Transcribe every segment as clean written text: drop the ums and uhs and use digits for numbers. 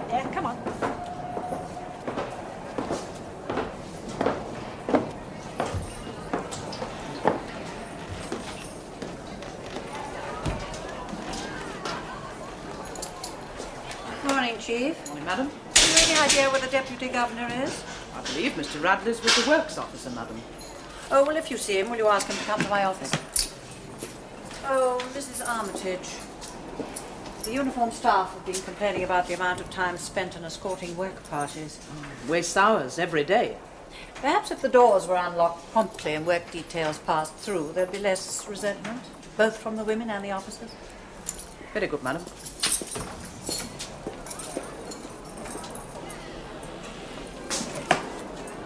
there. Come on. Morning, Chief. Morning, madam. Have you any idea where the Deputy Governor is? I believe Mr. Radley's with the Works officer, madam. Oh, well, if you see him, will you ask him to come to my office? Oh, Mrs. Armitage. The uniformed staff have been complaining about the amount of time spent in escorting work parties. Wastes hours every day. Perhaps if the doors were unlocked promptly and work details passed through, there'd be less resentment, both from the women and the officers. Very good, madam.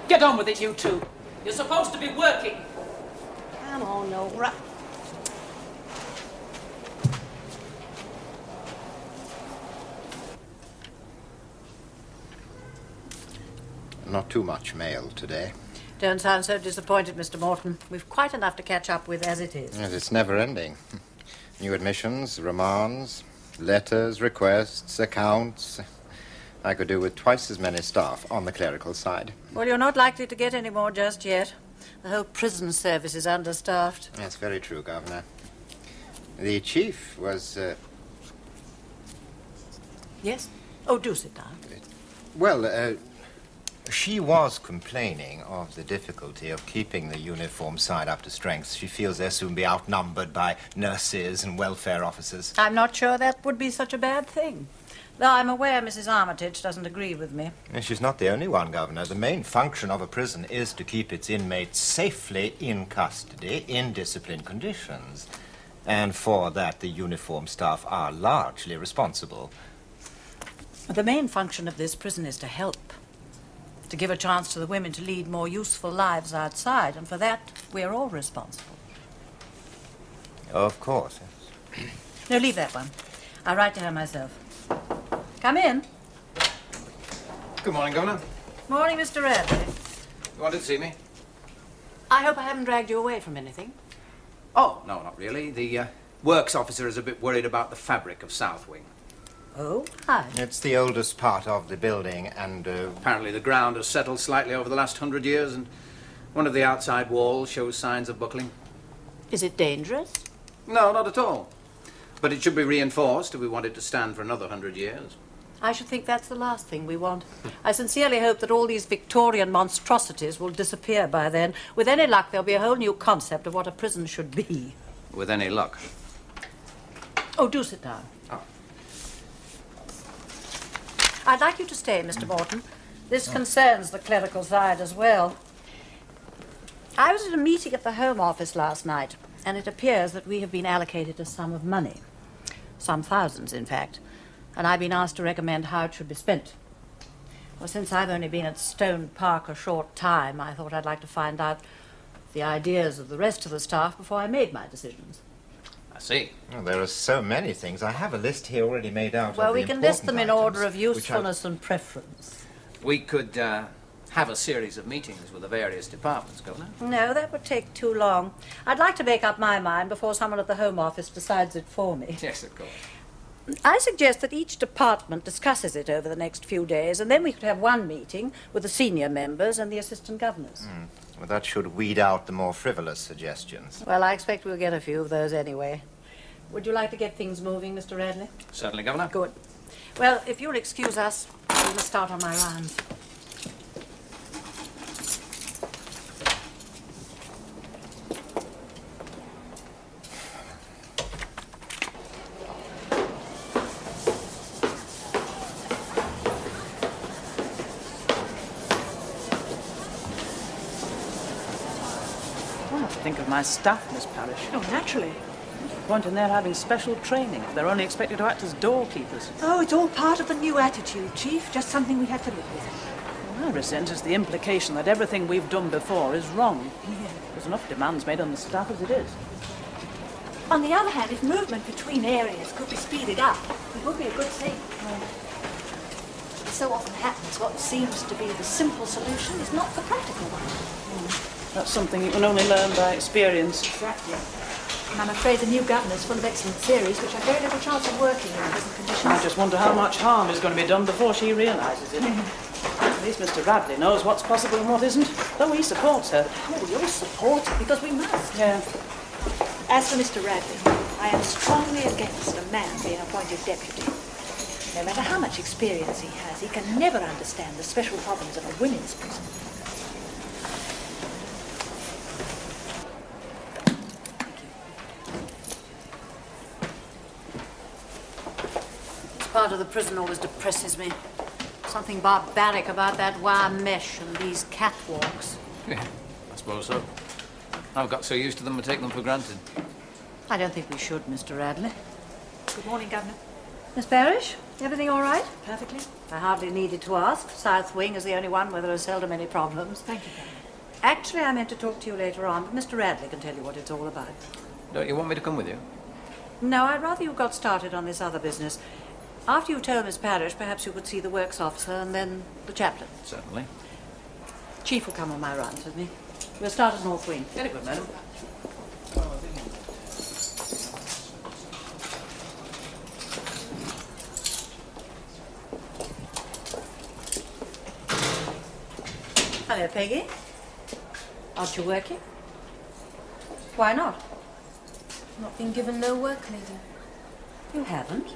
Get on with it, you two. You're supposed to be working. Come on, Nora. Not too much mail today. Don't sound so disappointed, Mr. Morton. We've quite enough to catch up with as it is. Yes, it's never ending. New admissions, remands, letters, requests, accounts. I could do with twice as many staff on the clerical side. Well, you're not likely to get any more just yet. The whole prison service is understaffed. That's very true, Governor. The chief was... Yes? Oh, do sit down. Well, she was complaining of the difficulty of keeping the uniform side up to strength. She feels they'll soon be outnumbered by nurses and welfare officers. I'm not sure that would be such a bad thing. Though I'm aware Mrs. Armitage doesn't agree with me. And she's not the only one, Governor. The main function of a prison is to keep its inmates safely in custody in disciplined conditions. And for that, the uniform staff are largely responsible. The main function of this prison is to help. To give a chance to the women to lead more useful lives outside, and for that, we're all responsible. Of course, yes. No, leave that one. I'll write to her myself. Come in. Good morning, Governor. Morning, Mr. Radley. You wanted to see me? I hope I haven't dragged you away from anything. Oh, no, not really. The works officer is a bit worried about the fabric of South Wing. Oh, hi. It's the oldest part of the building, and... Apparently the ground has settled slightly over the last 100 years, and one of the outside walls shows signs of buckling. Is it dangerous? No, not at all. But it should be reinforced if we want it to stand for another 100 years. I should think that's the last thing we want. I sincerely hope that all these Victorian monstrosities will disappear by then. With any luck, there'll be a whole new concept of what a prison should be. With any luck. Oh, do sit down. Oh. I'd like you to stay, Mr. Morton. This concerns the clerical side as well. I was at a meeting at the Home Office last night, and it appears that we have been allocated a sum of money. Some thousands, in fact. And I've been asked to recommend how it should be spent. Well, since I've only been at Stone Park a short time, I thought I'd like to find out the ideas of the rest of the staff before I made my decisions. I see. Well, there are so many things. I have a list here already made out. Well, of the we can list them in important order of items, usefulness and preference. We could have a series of meetings with the various departments, Governor. No, that would take too long. I'd like to make up my mind before someone at the Home Office decides it for me. Yes, of course. I suggest that each department discusses it over the next few days, and then we could have one meeting with the senior members and the assistant governors. Well, that should weed out the more frivolous suggestions. Well, I expect we'll get a few of those anyway. Would you like to get things moving, Mr. Radley? Certainly, Governor. Good. Well, if you'll excuse us, we must start on my rounds. Think of my staff, Miss Parrish. Oh, naturally. Point in their having special training. They're only expected to act as doorkeepers. Oh, it's all part of the new attitude, Chief. Just something we have to live with. What I resent is the implication that everything we've done before is wrong. There's enough demands made on the staff as it is. On the other hand, if movement between areas could be speeded up, it would be a good thing. It so often happens what seems to be the simple solution is not the practical one. That's something you can only learn by experience. Exactly. And I'm afraid the new governor's full of excellent theories which have very little chance of working in present conditions. I just wonder how much harm is going to be done before she realises it. At least Mr. Radley knows what's possible and what isn't, though he supports her. Oh, you'll support it because we must. Yeah. As for Mr. Radley, I am strongly against a man being appointed deputy. No matter how much experience he has, he can never understand the special problems of a women's prison. This part of the prison always depresses me. Something barbaric about that wire mesh and these catwalks. Yeah, I suppose so. I've got so used to them I take them for granted. I don't think we should, Mr. Radley. Good morning, Governor. Miss Parrish, everything all right? Perfectly. I hardly needed to ask. South Wing is the only one where there are seldom any problems. Thank you, Governor. Actually, I meant to talk to you later on, but Mr. Radley can tell you what it's all about. Don't you want me to come with you? No, I'd rather you got started on this other business. After you've told Miss Parrish, perhaps you could see the works officer and then the chaplain. Certainly. Chief will come on my rounds with me. We'll start at North Wing. Very good, madam. Hello, Peggy. Aren't you working? Why not? Not been given no work, lady. You haven't?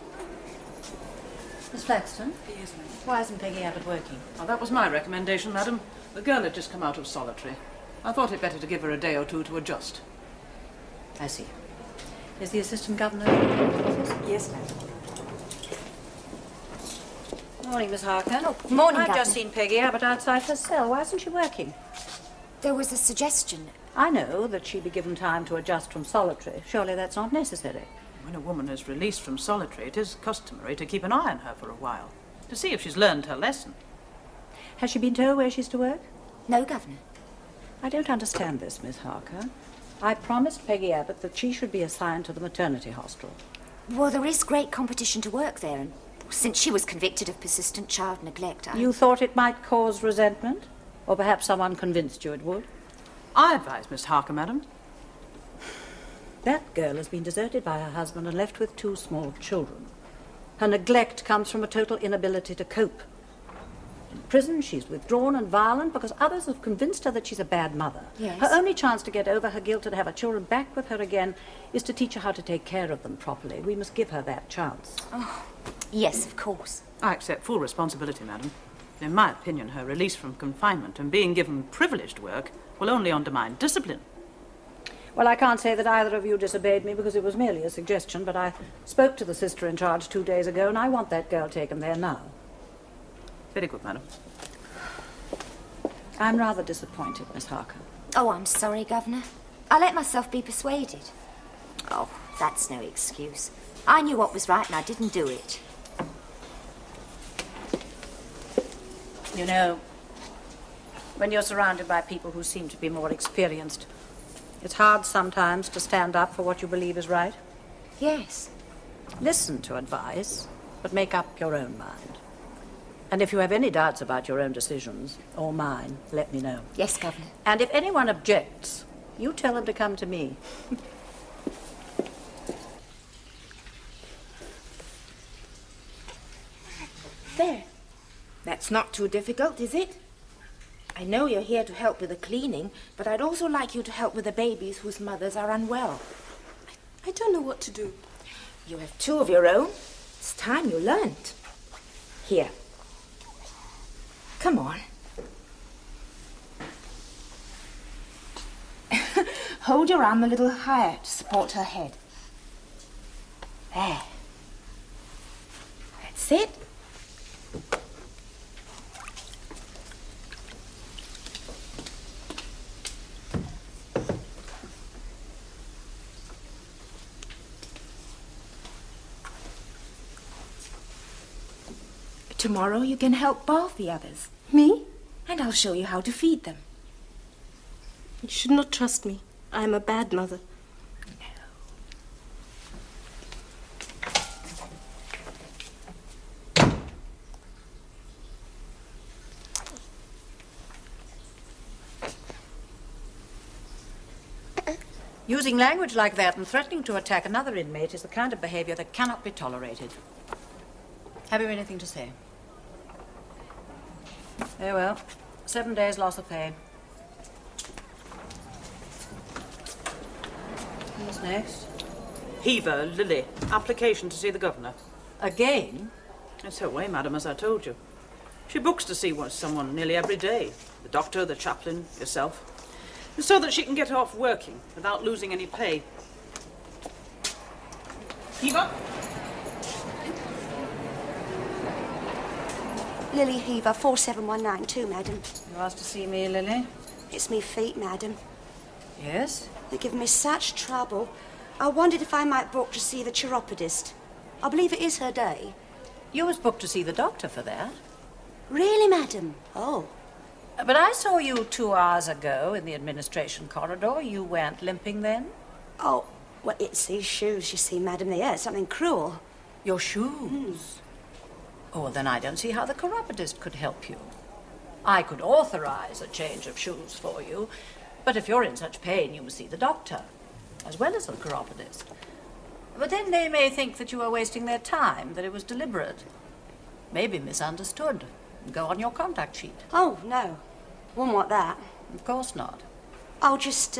Miss Flaxton? Yes, madam. Why isn't Peggy Abbott working? Oh, that was my recommendation, madam. The girl had just come out of solitary. I thought it better to give her a day or two to adjust. I see. Is the assistant governor in the office? Yes, ma'am. Morning, Miss Harker. Oh, morning, I've Governor. just seen Peggy Abbott outside her cell. Why isn't she working? There was a suggestion. I know that she be given time to adjust from solitary. Surely that's not necessary. When a woman is released from solitary, it is customary to keep an eye on her for a while, to see if she's learned her lesson. Has she been told where she's to work? No, Governor. I don't understand this, Miss Harker. I promised Peggy Abbott that she should be assigned to the maternity hospital. Well, there is great competition to work there, and since she was convicted of persistent child neglect, You thought it might cause resentment? Or perhaps someone convinced you it would? I advise Miss Harker, madam. That girl has been deserted by her husband and left with 2 small children. Her neglect comes from a total inability to cope. In prison, she's withdrawn and violent because others have convinced her that she's a bad mother. Yes. Her only chance to get over her guilt and have her children back with her again is to teach her how to take care of them properly. We must give her that chance. Yes, of course. I accept full responsibility, madam. In my opinion, her release from confinement and being given privileged work will only undermine discipline. Well, I can't say that either of you disobeyed me because it was merely a suggestion, but I spoke to the sister in charge 2 days ago, and I want that girl taken there now. Very good, madam. I'm rather disappointed, Miss Harker. Oh, I'm sorry, Governor. I let myself be persuaded. Oh, that's no excuse. I knew what was right and I didn't do it. You know, when you're surrounded by people who seem to be more experienced, it's hard sometimes to stand up for what you believe is right. Yes. Listen to advice, but make up your own mind. And if you have any doubts about your own decisions, or mine, let me know. Yes, Governor. And if anyone objects, you tell them to come to me. There. That's not too difficult, is it? I know you're here to help with the cleaning, but I'd also like you to help with the babies whose mothers are unwell. I don't know what to do. You have 2 of your own. It's time you learned. Here. Come on. Hold your arm a little higher to support her head. There. That's it. Tomorrow you can help bath the others. Me? And I'll show you how to feed them. You should not trust me. I am a bad mother. Using language like that and threatening to attack another inmate is the kind of behavior that cannot be tolerated. Have you anything to say? Very well. 7 days loss of pay. Who's next? Heaver, Lily. Application to see the governor. Again? It's her way, madam, as I told you. She books to see someone nearly every day. The doctor, the chaplain, yourself. So that she can get off working without losing any pay. Heaver? Lily Heaver, 47192, madam. You asked to see me, Lily? It's me feet, madam. Yes? They're giving me such trouble. I wondered if I might book to see the chiropodist. I believe it is her day. You was booked to see the doctor for that. Really, madam? Oh. But I saw you 2 hours ago in the administration corridor. You weren't limping then? Oh, well, it's these shoes, you see, madam. They are something cruel. Your shoes? Oh, well, then I don't see how the chiropodist could help you. I could authorize a change of shoes for you, but if you're in such pain, you must see the doctor, as well as the chiropodist. But then they may think that you are wasting their time, that it was deliberate. Maybe misunderstood. Go on your contact sheet. Oh, no. Wouldn't want that. Of course not. I'll just,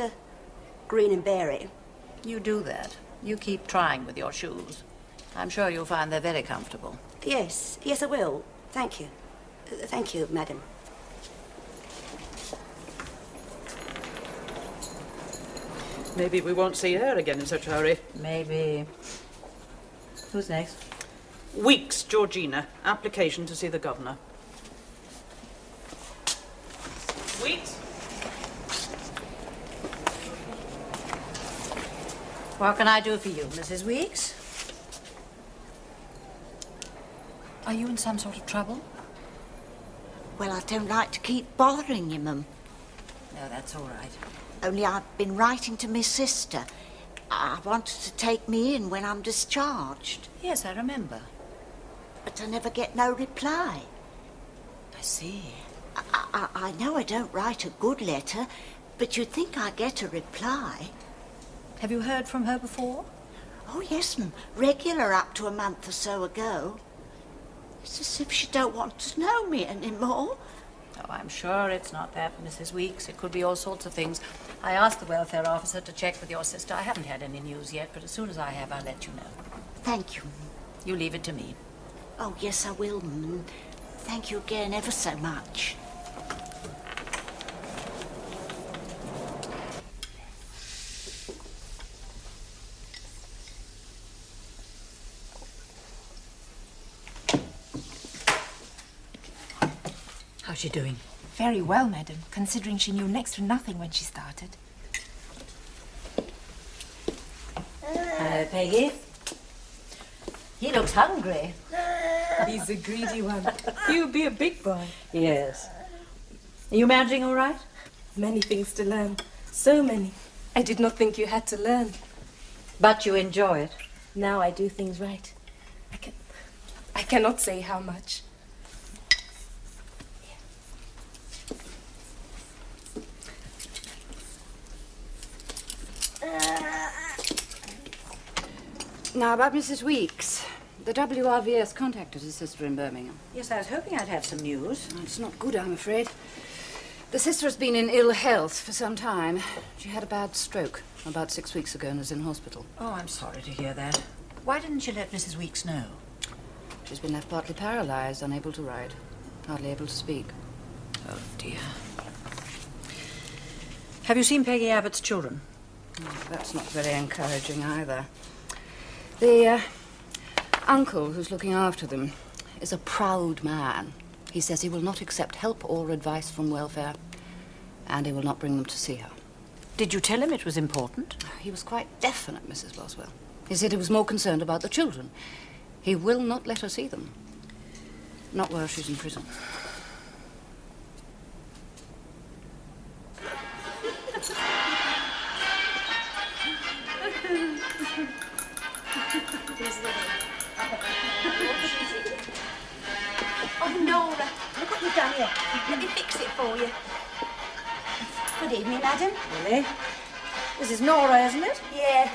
grin and bear it. You do that. You keep trying with your shoes. I'm sure you'll find they're very comfortable. Yes, yes, I will. Thank you. Thank you, madam. Maybe we won't see her again in such a hurry. Maybe. Who's next? Weeks, Georgina. Application to see the governor. Weeks? What can I do for you, Mrs. Weeks? Are you in some sort of trouble? Well, I don't like to keep bothering you, Mum. No, that's all right. Only I've been writing to my sister. I wanted to take me in when I'm discharged. Yes, I remember. But I never get no reply. I see. I know I don't write a good letter, but you'd think I'd get a reply. Have you heard from her before? Oh, yes, Mum. Regular up to a month or so ago. It's as if she don't want to know me anymore. Oh, I'm sure it's not that, Mrs. Weeks. It could be all sorts of things. I asked the welfare officer to check with your sister. I haven't had any news yet, but as soon as I have, I'll let you know. Thank you. You leave it to me. Oh, yes, I will, Mum. Thank you again ever so much. How's she doing? Very well, madam, considering she knew next to nothing when she started. Hello, Peggy. He looks hungry. He's a greedy one. He'll be a big boy. Yes. Are you managing all right? Many things to learn. So many. I did not think you had to learn. But you enjoy it. Now I do things right. I cannot say how much. Now, about Mrs. Weeks. The WRVS contacted her sister in Birmingham. Yes, I was hoping I'd have some news. It's not good, I'm afraid. The sister has been in ill health for some time. She had a bad stroke about 6 weeks ago and is in hospital. Oh, I'm sorry to hear that. Why didn't you let Mrs. Weeks know? She's been left partly paralyzed, unable to ride, hardly able to speak. Oh, dear. Have you seen Peggy Abbott's children? That's not very encouraging either. The uncle who's looking after them is a proud man. He says he will not accept help or advice from welfare, and he will not bring them to see her. Did you tell him it was important? He was quite definite, Mrs. Boswell. He said he was more concerned about the children. He will not let her see them. Not while she's in prison. Oh, Nora, look what you've done here. Let me fix it for you. Good evening, madam. Lily? This is Nora, isn't it? Yeah,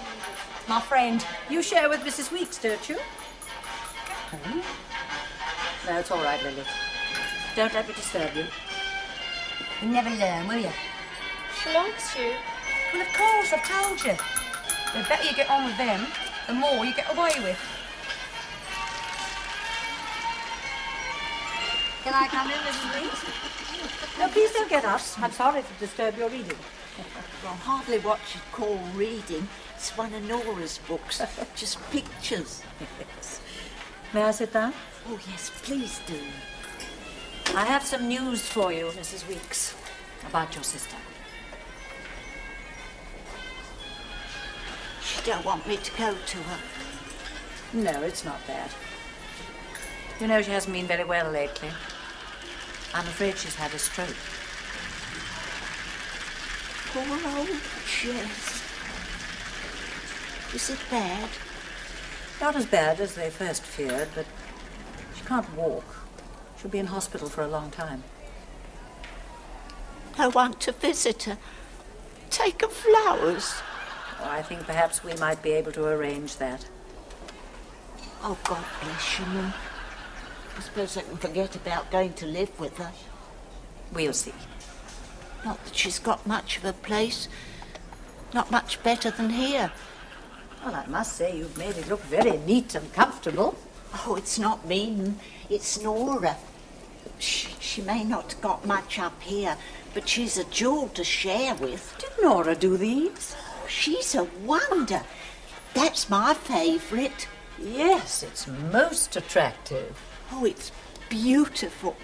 my friend. You share with Mrs. Weeks, don't you? No, it's all right, Lily. Don't let me disturb you. You'll never learn, will you? She likes you. Well, of course, I've told you. The better you get on with them, the more you get away with. Can I come in, Mrs. Weeks? No, please don't get up. I'm sorry to disturb your reading. Well, hardly what you'd call reading. It's one of Nora's books. Just pictures. Yes. May I sit down? Oh, yes, please do. I have some news for you, Mrs. Weeks, about your sister. She don't want me to go to her. No, it's not that. You know, she hasn't been very well lately. I'm afraid she's had a stroke. Poor old Jess. Is it bad? Not as bad as they first feared, but she can't walk. She'll be in hospital for a long time. I want to visit her. Take her flowers. Oh, I think perhaps we might be able to arrange that. Oh, God bless you, Mum. I suppose I can forget about going to live with her. We'll see. Not that she's got much of a place. Not much better than here. Well, I must say you've made it look very neat and comfortable. Oh, it's not me. It's Nora. She may not have got much up here, but she's a jewel to share with. Did Nora do these? Oh, she's a wonder. That's my favourite. Yes, it's most attractive. Oh, it's beautiful.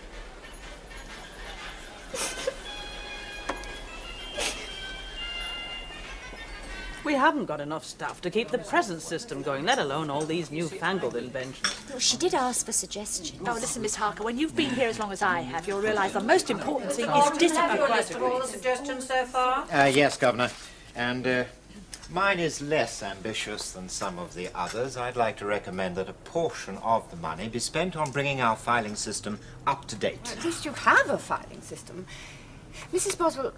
We haven't got enough staff to keep the present system going, let alone all these newfangled inventions. Well, she did ask for suggestions. Oh, listen, Miss Harker, when you've been here as long as I have, you'll realise the most important thing is discipline. Have you a list of all the suggestions so far? Yes, Governor. And mine is less ambitious than some of the others. I'd like to recommend that a portion of the money be spent on bringing our filing system up to date. At least you have a filing system. Mrs. Boswell,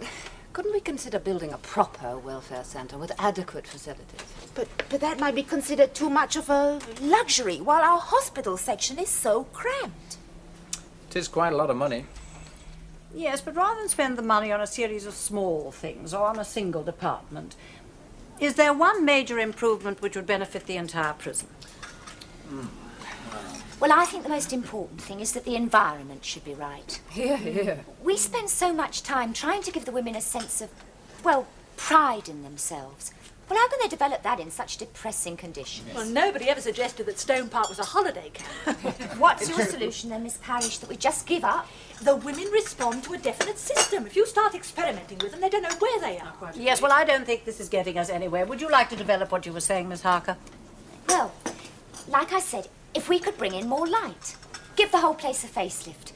couldn't we consider building a proper welfare centre with adequate facilities? But that might be considered too much of a luxury, while our hospital section is so cramped. It is quite a lot of money. Yes, but rather than spend the money on a series of small things or on a single department, is there one major improvement which would benefit the entire prison? Well, I think the most important thing is that the environment should be right. Here. We spend so much time trying to give the women a sense of, well, pride in themselves. Well, how can they develop that in such depressing conditions? Well, nobody ever suggested that Stone Park was a holiday camp. What's your solution then, Miss Parrish, that we just give up? The women respond to a definite system. If you start experimenting with them, they don't know where they are. Yes, well, I don't think this is getting us anywhere. Would you like to develop what you were saying, Miss Harker? Well, like I said, if we could bring in more light, give the whole place a facelift,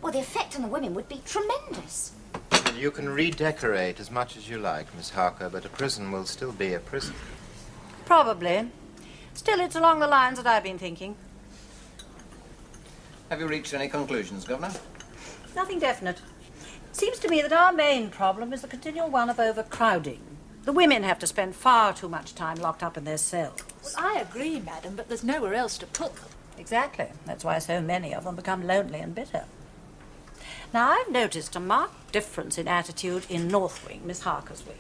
well, the effect on the women would be tremendous. You can redecorate as much as you like, Miss Harker, but a prison will still be a prison. Probably. Still, it's along the lines that I've been thinking. Have you reached any conclusions, Governor? Nothing definite. It seems to me that our main problem is the continual one of overcrowding. The women have to spend far too much time locked up in their cells. Well, I agree, madam, but there's nowhere else to put them. Exactly. That's why so many of them become lonely and bitter. Now, I've noticed a marked difference in attitude in North Wing, Miss Harker's wing,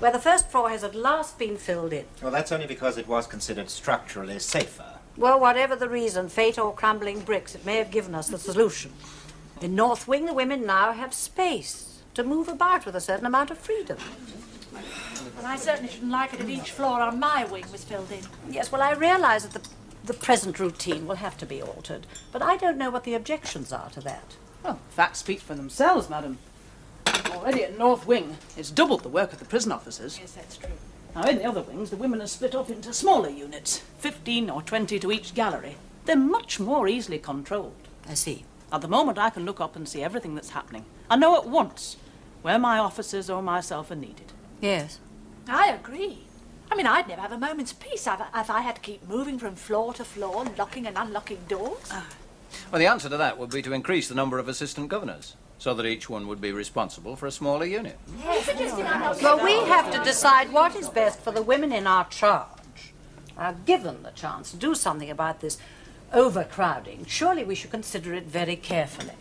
where the first floor has at last been filled in. Well, that's only because it was considered structurally safer. Well, whatever the reason, fate or crumbling bricks, it may have given us the solution. In North Wing, the women now have space to move about with a certain amount of freedom. Well, I certainly shouldn't like it if each floor on my wing was filled in. Yes, well, I realise that the present routine will have to be altered, but I don't know what the objections are to that. Well, facts speak for themselves, madam. Already at North Wing, it's doubled the work of the prison officers. Yes, that's true. Now, in the other wings, the women are split up into smaller units, 15 or 20 to each gallery. They're much more easily controlled. I see. At the moment, I can look up and see everything that's happening. I know at once where my officers or myself are needed. Yes. I agree. I mean, I'd never have a moment's peace if I had to keep moving from floor to floor, locking and unlocking doors. Well, the answer to that would be to increase the number of assistant governors, so that each one would be responsible for a smaller unit. Well, we have to decide what is best for the women in our charge. Given the chance to do something about this overcrowding, surely we should consider it very carefully.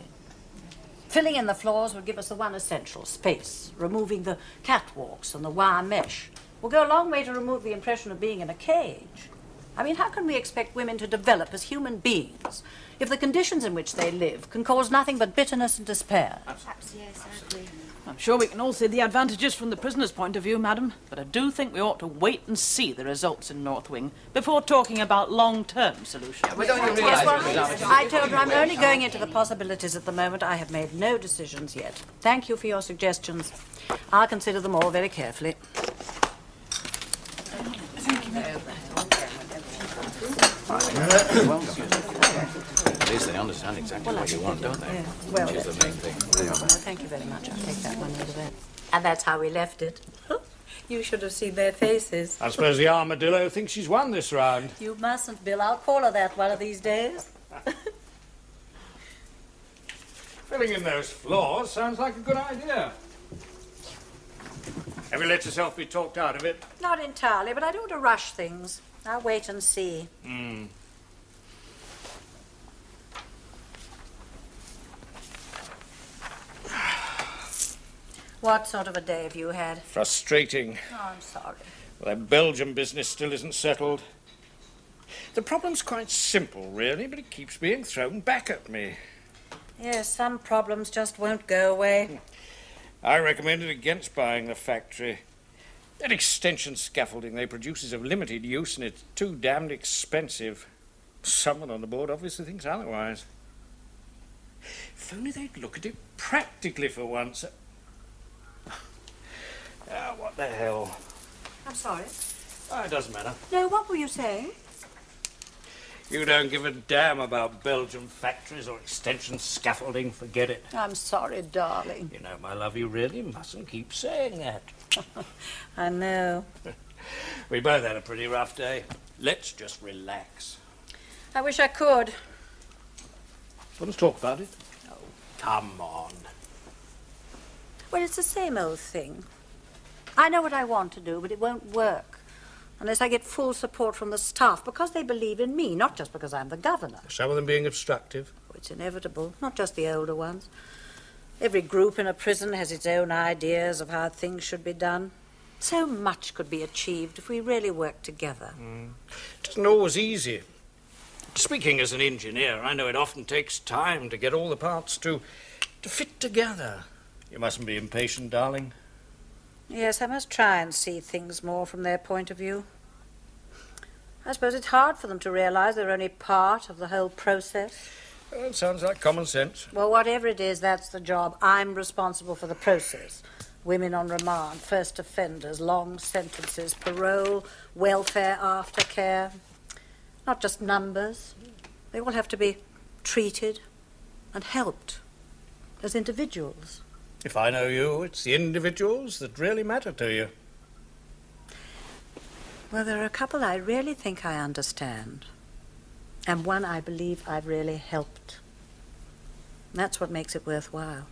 Filling in the floors would give us the one essential, space. Removing the catwalks and the wire mesh will go a long way to remove the impression of being in a cage. I mean, how can we expect women to develop as human beings if the conditions in which they live can cause nothing but bitterness and despair? Perhaps, yes, I agree. I'm sure we can all see the advantages from the prisoner's point of view, madam, but I do think we ought to wait and see the results in North Wing before talking about long-term solutions. Yeah, well, don't you realise, I told her I'm only going into the possibilities at the moment. I have made no decisions yet. Thank you for your suggestions. I'll consider them all very carefully. At least they understand exactly what you want, don't they? Yeah. Well, which is the main thing. Well, thank you very much. I'll take that one over there. And that's how we left it. You should have seen their faces. I suppose the armadillo thinks she's won this round. You mustn't, Bill. I'll call her that one of these days. Filling in those floors sounds like a good idea. Have you let yourself be talked out of it? Not entirely, but I don't want to rush things. I'll wait and see. What sort of a day have you had? Frustrating. Oh, I'm sorry. Well, that Belgium business still isn't settled. The problem's quite simple, really, but it keeps being thrown back at me. Yes, some problems just won't go away. I recommended against buying the factory. That extension scaffolding they produce is of limited use and it's too damned expensive. Someone on the board obviously thinks otherwise. If only they'd look at it practically for once. What the hell? I'm sorry. Oh, it doesn't matter. No, what were you saying? You don't give a damn about Belgian factories or extension scaffolding. Forget it. I'm sorry, darling. You know, my love, you really mustn't keep saying that. I know. We both had a pretty rough day. Let's just relax. I wish I could. Well, let's talk about it. Oh, come on. Well, it's the same old thing. I know what I want to do, but it won't work unless I get full support from the staff because they believe in me, not just because I'm the governor. Some of them being obstructive. Oh, it's inevitable, not just the older ones. Every group in a prison has its own ideas of how things should be done. So much could be achieved if we really worked together. It isn't always easy. Speaking as an engineer, I know it often takes time to get all the parts to fit together. You mustn't be impatient, darling. Yes, I must try and see things more from their point of view. I suppose it's hard for them to realize they're only part of the whole process. Well, it sounds like common sense. Well, whatever it is, that's the job. I'm responsible for the process. Women on remand, first offenders, long sentences, parole, welfare, aftercare. Not just numbers. They all have to be treated and helped as individuals. If I know you, it's the individuals that really matter to you. Well, there are a couple I really think I understand. And one I believe I've really helped. That's what makes it worthwhile.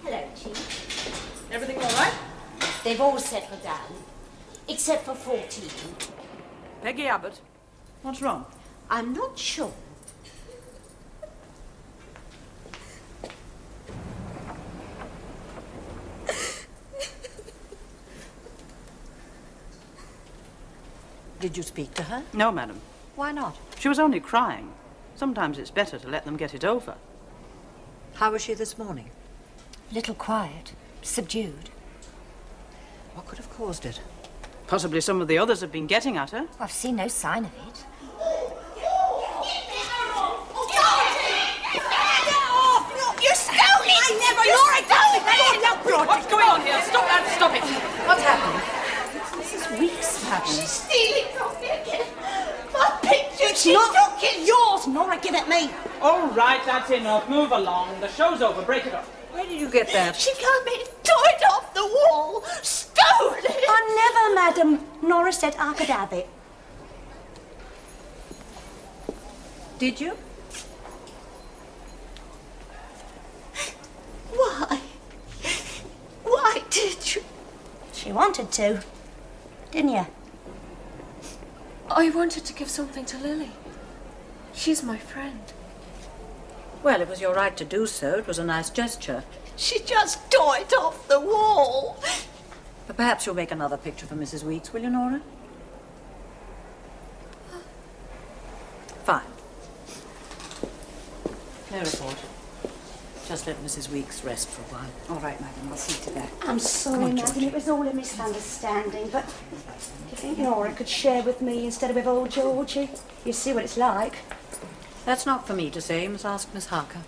Hello, Chief. Everything all right? They've all settled down, except for 14. Peggy Abbott, what's wrong? I'm not sure. Did you speak to her? No, madam. Why not? She was only crying. Sometimes it's better to let them get it over. How was she this morning? A little quiet, subdued. What could have caused it? Possibly some of the others have been getting at her. I've seen no sign of it. You stole it! I never... Laura, don't! What's going on here? Stop that! Stop it! What's happened? Mrs. Weeks, madam. She's stealing from me again. My pictures. It's not. It's yours, Nora. Give it me. All right, that's enough. Move along. The show's over. Break it up. Where did you get that? She came in, tore it off the wall, stole it. I never, madam. Nora said I could have it. Did you? Why? Why did you? She wanted to, didn't you? I wanted to give something to Lily. She's my friend. Well, it was your right to do so. It was a nice gesture. She just tore it off the wall. But perhaps you'll make another picture for Mrs. Weeks, will you, Nora? Fine. No report. Just let Mrs. Weeks rest for a while. All right, madam, I'll see to that. I'm sorry, madam. It was all a misunderstanding, but do you think Nora could share with me instead of with old Georgie? You see what it's like. That's not for me to say. You must ask Miss Harker.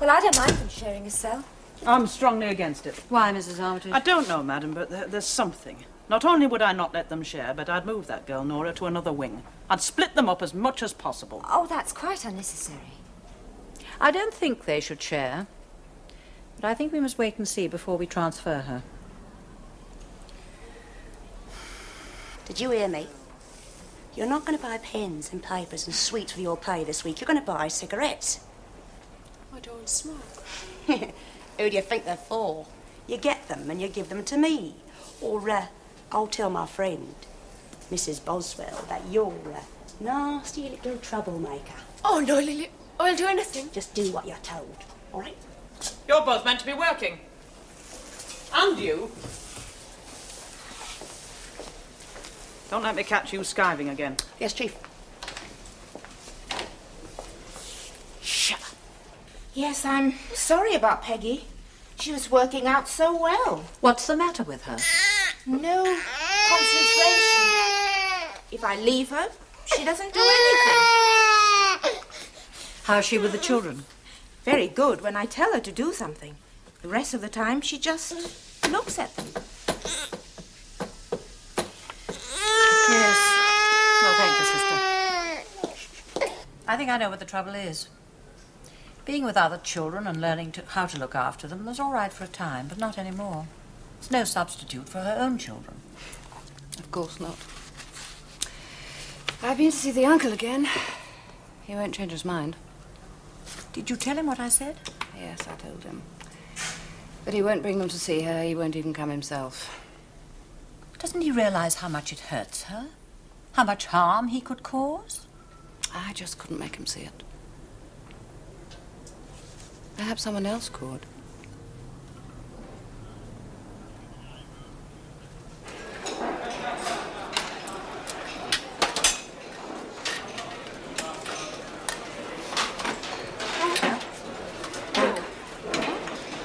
Well, I don't mind them sharing a cell. I'm strongly against it. Why, Mrs. Armitage? I don't know, madam, but there's something. Not only would I not let them share, but I'd move that girl, Nora, to another wing. I'd split them up as much as possible. Oh, that's quite unnecessary. I don't think they should share. But I think we must wait and see before we transfer her. Did you hear me? You're not going to buy pens and papers and sweets with your pay this week. You're going to buy cigarettes. I don't smoke. Who do you think they're for? You get them and you give them to me. Or I'll tell my friend, Mrs. Boswell, that you're a nasty little troublemaker. Oh, no, Lily. I'll do anything. Just do what you're told, all right? You're both meant to be working. And you. Don't let me catch you skiving again. Yes, Chief. Shut up. Yes, I'm sorry about Peggy. She was working out so well. What's the matter with her? No concentration. If I leave her, she doesn't do anything. How's she with the children? Very good when I tell her to do something. The rest of the time, she just looks at them. Yes. Well, thank you, sister. I think I know what the trouble is. Being with other children and learning how to look after them was all right for a time, but not anymore. It's no substitute for her own children. Of course not. I've been to see the uncle again. He won't change his mind. Did you tell him what I said? Yes, I told him. But he won't bring them to see her. He won't even come himself. Doesn't he realize how much it hurts her? How much harm he could cause? I just couldn't make him see it. Perhaps someone else could.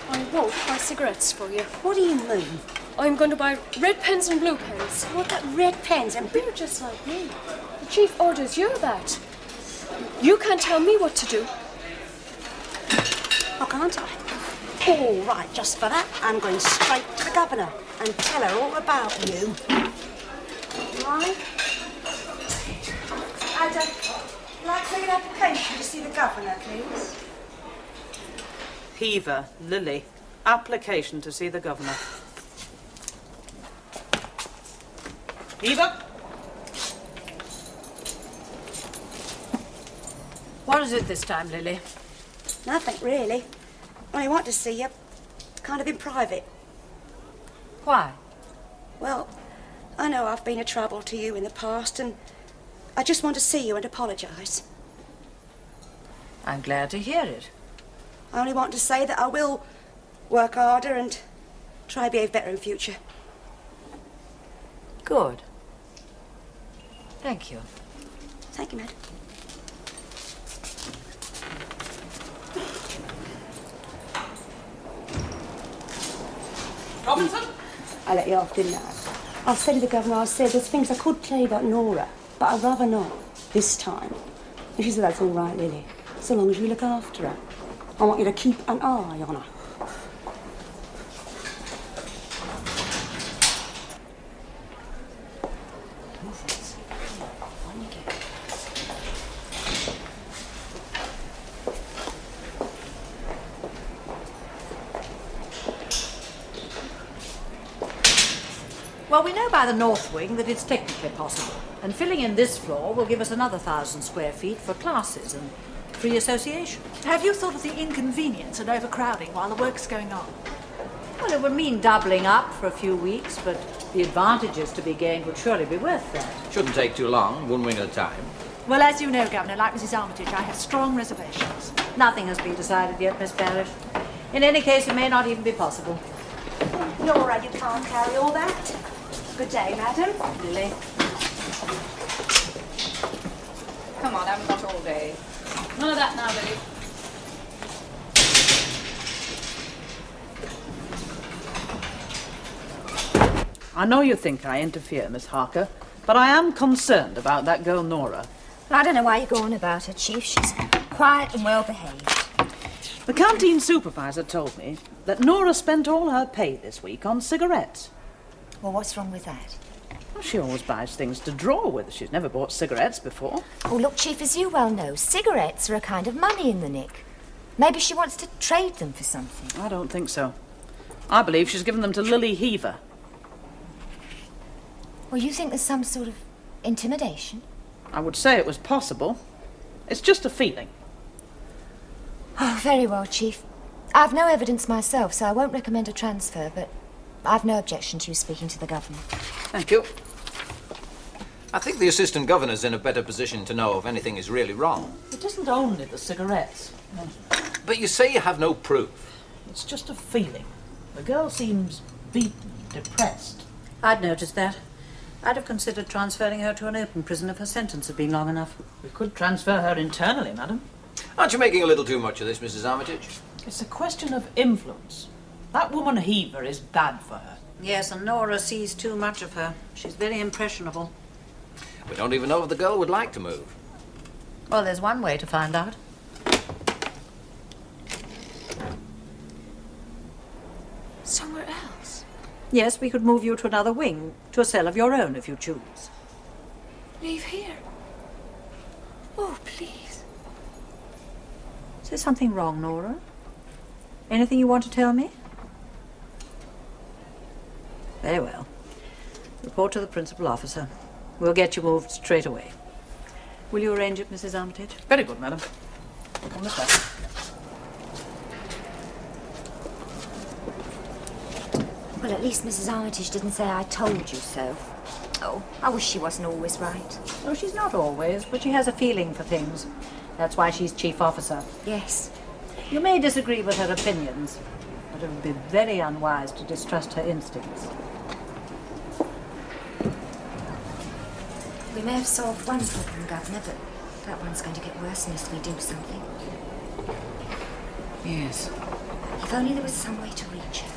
I won't buy cigarettes for you. What do you mean? I'm going to buy red pens and blue pens. What, got red pens and blue? You're just like me. The chief orders you that. You can't tell me what to do. Oh, can't I? All right, just for that, I'm going straight to the governor and tell her all about you. Right? I'd like to make an application to see the governor, please. Heaver, Lily. Application to see the governor. Heaver? What is it this time, Lily? Nothing, really. Only want to see you, kind of in private. Why? Well, I know I've been a trouble to you in the past, and I just want to see you and apologise. I'm glad to hear it. I only want to say that I will work harder and try to behave better in future. Good. Thank you. Thank you, madam. Robinson? I let you off, didn't I? I said to the governor, I said, there's things I could tell you about Nora, but I'd rather not, this time. And she said, that's all right, Lily, so long as you look after her. I want you to keep an eye on her. movements. On you go. Well, we know by the north wing that it's technically possible, and filling in this floor will give us another 1,000 square feet for classes and free association. Have you thought of the inconvenience and overcrowding while the work's going on? Well, it would mean doubling up for a few weeks, but the advantages to be gained would surely be worth that. Shouldn't take too long, one wing at a time. Well, as you know, Governor, like Mrs. Armitage, I have strong reservations. Nothing has been decided yet, Miss Parrish. In any case, it may not even be possible. Laura, you can't carry all that. Good day, madam. Lily. Come on, I haven't got all day. None of that now, Lily. I know you think I interfere, Miss Harker, but I am concerned about that girl Nora. I don't know why you're going about her, Chief. She's quiet and well behaved. The canteen supervisor told me that Nora spent all her pay this week on cigarettes. Well, what's wrong with that? Well, she always buys things to draw with. She's never bought cigarettes before. Oh, look, Chief, as you well know, cigarettes are a kind of money in the nick. Maybe she wants to trade them for something. I don't think so. I believe she's given them to Lily Heaver. Well, you think there's some sort of intimidation? I would say it was possible. It's just a feeling. Oh, very well, Chief. I've no evidence myself, so I won't recommend a transfer, but I've no objection to you speaking to the governor. Thank you. I think the assistant governor's in a better position to know if anything is really wrong. It isn't only the cigarettes. But you say you have no proof. It's just a feeling. The girl seems beaten, depressed. I'd noticed that. I'd have considered transferring her to an open prison if her sentence had been long enough. We could transfer her internally, madam. Aren't you making a little too much of this, Mrs. Armitage? It's a question of influence. That woman Heaver is bad for her. Yes, and Nora sees too much of her. She's very impressionable. We don't even know if the girl would like to move. Well, there's one way to find out. Somewhere else? Yes, we could move you to another wing, to a cell of your own if you choose. Leave here? Oh, please. Is there something wrong, Nora? Anything you want to tell me? Very well. Report to the principal officer. We'll get you moved straight away. Will you arrange it, Mrs. Armitage? Very good, madam. Come this way. Well, at least Mrs. Armitage didn't say I told you so. Oh, I wish she wasn't always right. Oh, she's not always, but she has a feeling for things. That's why she's chief officer. Yes. You may disagree with her opinions, but it would be very unwise to distrust her instincts. We may have solved one problem, Governor, but that one's going to get worse unless we do something. Yes. If only there was some way to reach her.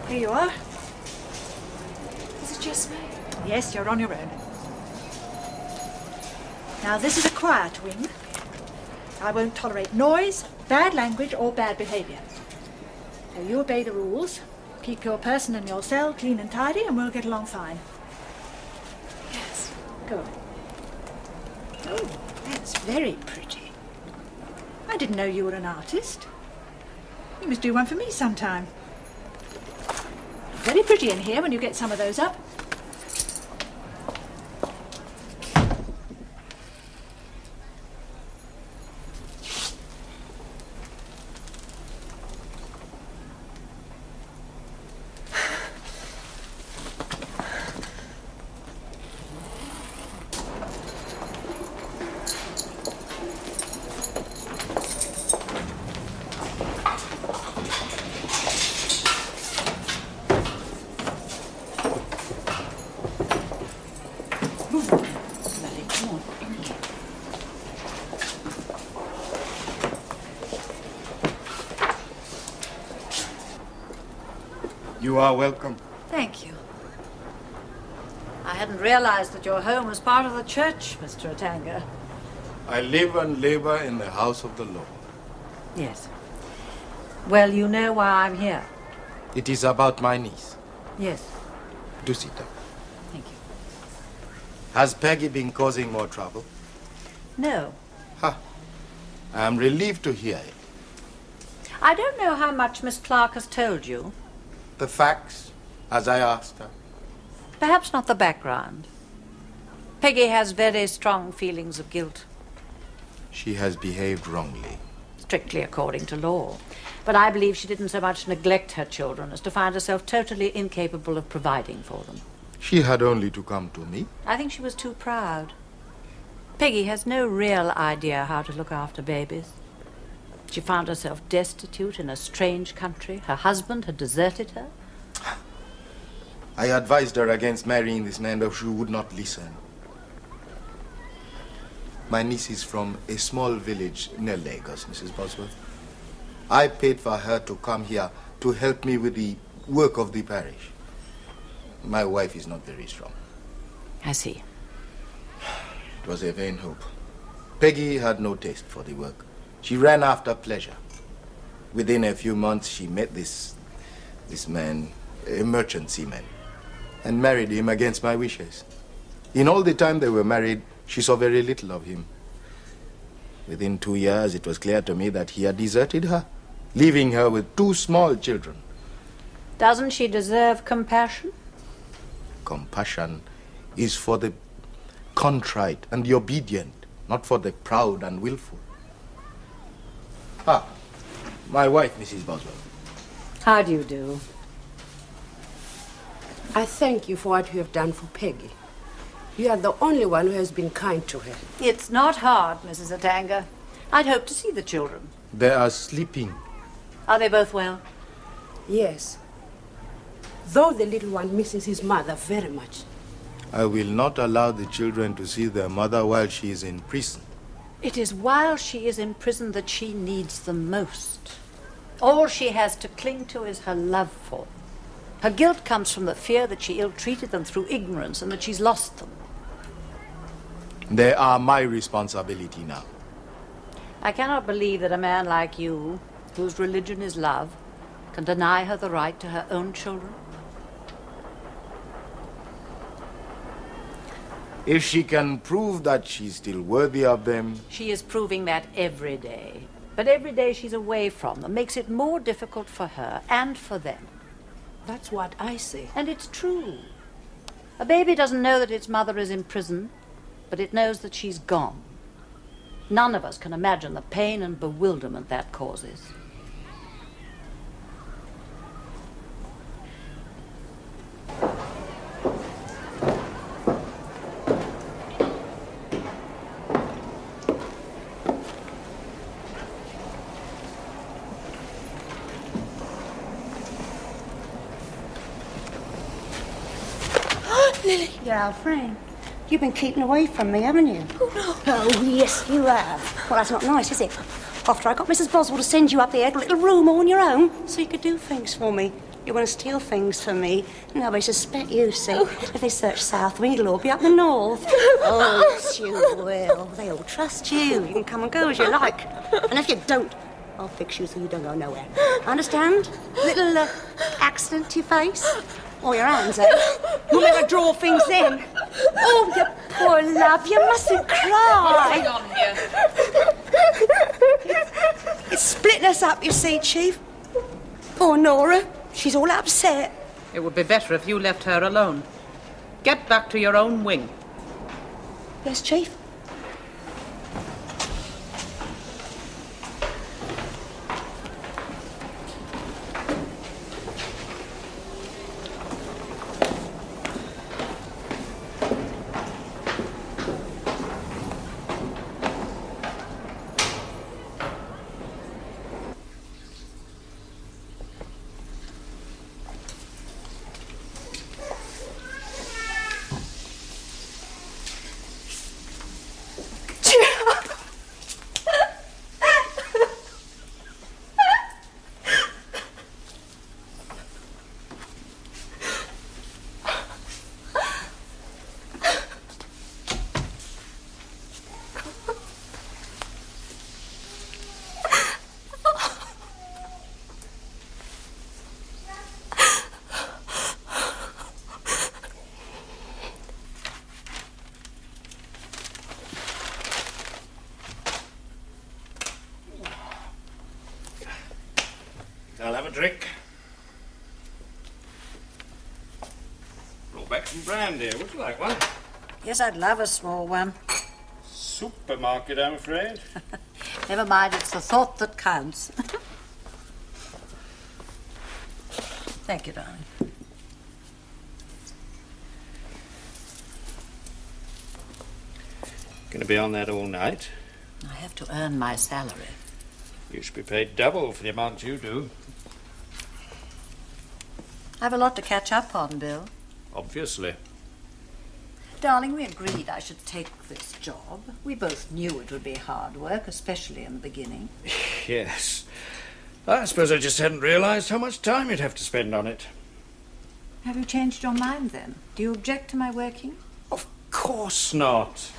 Here you are. Is it just me? Yes, you're on your own. Now, this is a quiet wing. I won't tolerate noise, bad language, or bad behaviour. So you obey the rules, keep your person and your cell clean and tidy, and we'll get along fine. Yes. Go on. Oh, that's very pretty. I didn't know you were an artist. You must do one for me sometime. Very pretty in here when you get some of those up. You are welcome. Thank you. I hadn't realized that your home was part of the church, Mr. Atanga. I live and labor in the house of the Lord. Yes. Well, you know why I'm here. It is about my niece. Yes. Do sit down. Thank you. Has Peggy been causing more trouble? No. Ha. I am relieved to hear it. I don't know how much Miss Clark has told you. The facts, as I asked her. Perhaps not the background. Peggy has very strong feelings of guilt. She has behaved wrongly. Strictly according to law. But I believe she didn't so much neglect her children as to find herself totally incapable of providing for them. She had only to come to me. I think she was too proud. Peggy has no real idea how to look after babies. She found herself destitute in a strange country. Her husband had deserted her. I advised her against marrying this man, but she would not listen. My niece is from a small village near Lagos, Mrs. Bosworth. I paid for her to come here to help me with the work of the parish. My wife is not very strong. I see. It was a vain hope. Peggy had no taste for the work. She ran after pleasure. Within a few months, she met this man, a merchant seaman, and married him against my wishes. In all the time they were married, she saw very little of him. Within 2 years, it was clear to me that he had deserted her, leaving her with 2 small children. Doesn't she deserve compassion? Compassion is for the contrite and the obedient, not for the proud and willful. Ah, my wife, Mrs. Boswell. How do you do? I thank you for what you have done for Peggy. You are the only one who has been kind to her. It's not hard, Mrs. Atanga. I'd hoped to see the children. They are sleeping. Are they both well? Yes. Though the little one misses his mother very much. I will not allow the children to see their mother while she is in prison. It is while she is in prison that she needs them most. All she has to cling to is her love for them. Her guilt comes from the fear that she ill-treated them through ignorance and that she's lost them. They are my responsibility now. I cannot believe that a man like you, whose religion is love, can deny her the right to her own children. If she can prove that she's still worthy of them... She is proving that every day. But every day she's away from them makes it more difficult for her and for them. That's what I say. And it's true. A baby doesn't know that its mother is in prison, but it knows that she's gone. None of us can imagine the pain and bewilderment that causes. Lily. Yeah, Frank. You've been keeping away from me, haven't you? Oh, no. Oh, yes, you have. Well, that's not nice, is it? After I got Mrs. Boswell to send you up there to a little room all on your own so you could do things for me. You want to steal things from me. Nobody suspect you, see. If they search south, it'll all be up the north. Oh, yes, you will. They all trust you. You can come and go as you like. And if you don't, I'll fix you so you don't go nowhere. Understand? Little accident to your face? Or your hands, eh? You'll never draw things then. Oh, you poor love, you mustn't cry. What's on here? It's splitting us up, you see, Chief. Poor Nora. She's all upset. It would be better if you left her alone. Get back to your own wing. Yes, Chief? hand, dear. Would you like one? Yes, I'd love a small one. Supermarket, I'm afraid. Never mind, it's the thought that counts. Thank you, darling. Going to be on that all night? I have to earn my salary. You should be paid double for the amount you do. I have a lot to catch up on, Bill. Obviously. Darling, we agreed I should take this job. We both knew it would be hard work, especially in the beginning. Yes. I suppose I just hadn't realised how much time you'd have to spend on it. Have you changed your mind, then? Do you object to my working? Of course not.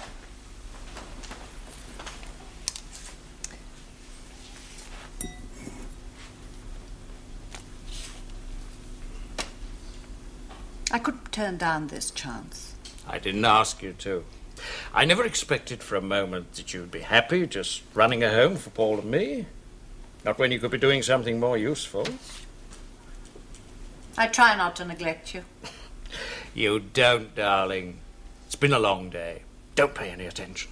I couldn't turn down this chance. I didn't ask you to. I never expected for a moment that you'd be happy just running a home for Paul and me. Not when you could be doing something more useful. I try not to neglect you. You don't, darling. It's been a long day. Don't pay any attention.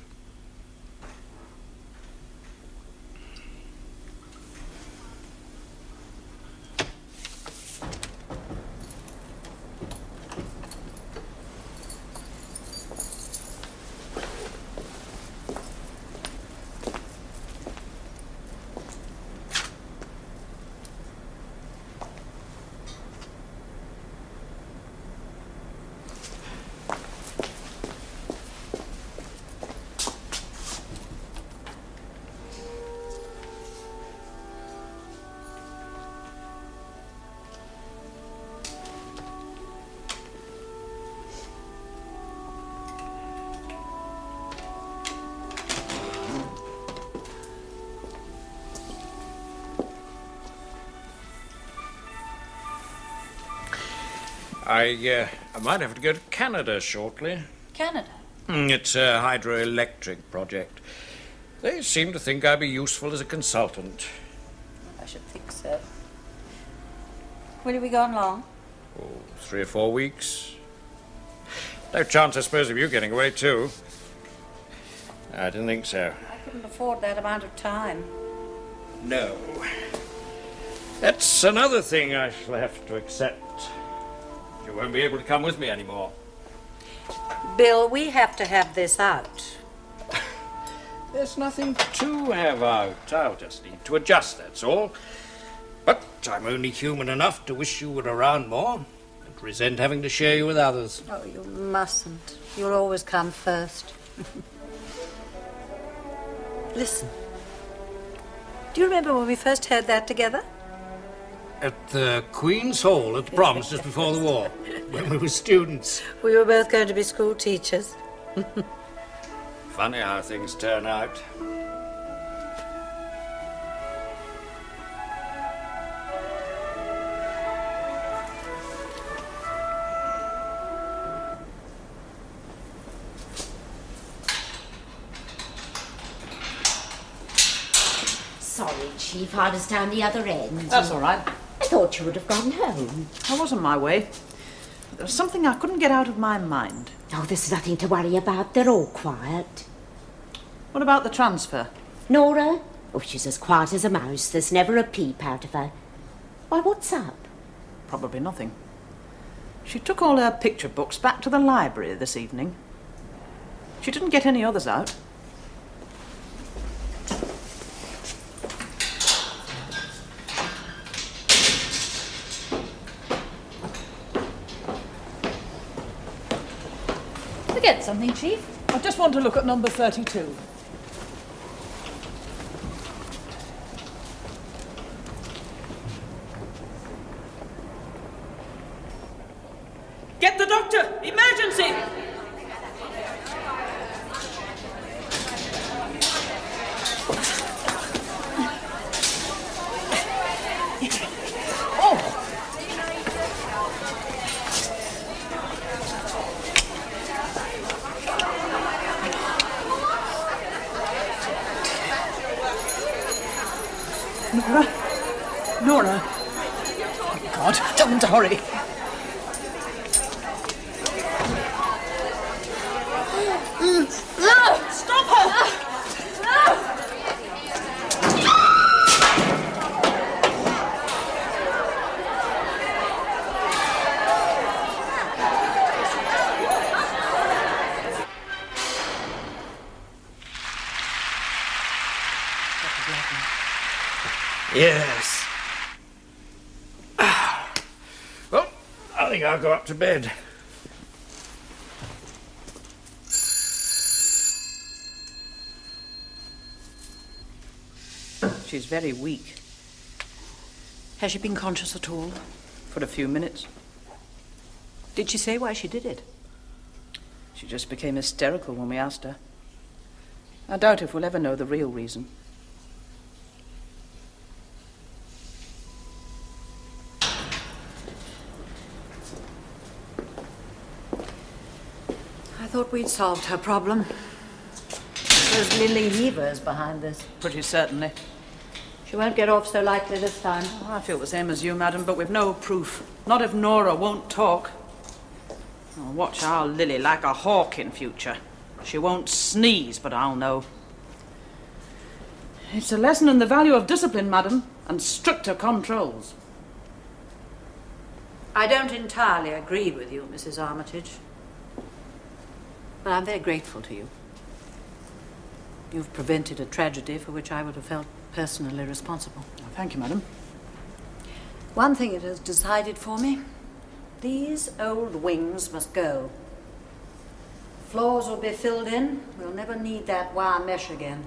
I might have to go to Canada shortly. Canada? It's a hydroelectric project. They seem to think I'd be useful as a consultant. I should think so. Will you be gone long? Oh, 3 or 4 weeks. No chance, I suppose, of you getting away too. I didn't think so. I couldn't afford that amount of time. No. That's another thing I shall have to accept. You won't be able to come with me anymore. Bill, we have to have this out. There's nothing to have out. I'll just need to adjust, that's all. But I'm only human enough to wish you were around more and resent having to share you with others. Oh, you mustn't. You'll always come first. Listen. Do you remember when we first heard that together? At the Queen's Hall at the Proms just before the war, when we were students. We were both going to be school teachers. Funny how things turn out. Sorry, Chief, I was down the other end. That's all right. I thought you would have gone home. I wasn't my way. There was something I couldn't get out of my mind. Oh, there's nothing to worry about. They're all quiet. What about the transfer? Nora? Oh, she's as quiet as a mouse. There's never a peep out of her. Why, what's up? Probably nothing. She took all her picture books back to the library this evening. She didn't get any others out. Forget something, Chief. I just want to look at number 32. Get the doctor! Emergency! Nora! Oh, God, tell them to hurry. Stop her! Yes. Well, I think I'll go up to bed. She's very weak. Has she been conscious at all? For a few minutes. Did she say why she did it? She just became hysterical when we asked her. I doubt if we'll ever know the real reason. I thought we'd solved her problem. There's Lily Heavers behind this. Pretty certainly. She won't get off so lightly this time. Oh, I feel the same as you, madam, but we've no proof. Not if Nora won't talk. Oh, watch our Lily like a hawk in future. She won't sneeze, but I'll know. It's a lesson in the value of discipline, madam, and stricter controls. I don't entirely agree with you, Mrs. Armitage. But I'm very grateful to you. You've prevented a tragedy for which I would have felt personally responsible. Oh, thank you, madam. One thing it has decided for me. These old wings must go. Floors will be filled in. We'll never need that wire mesh again.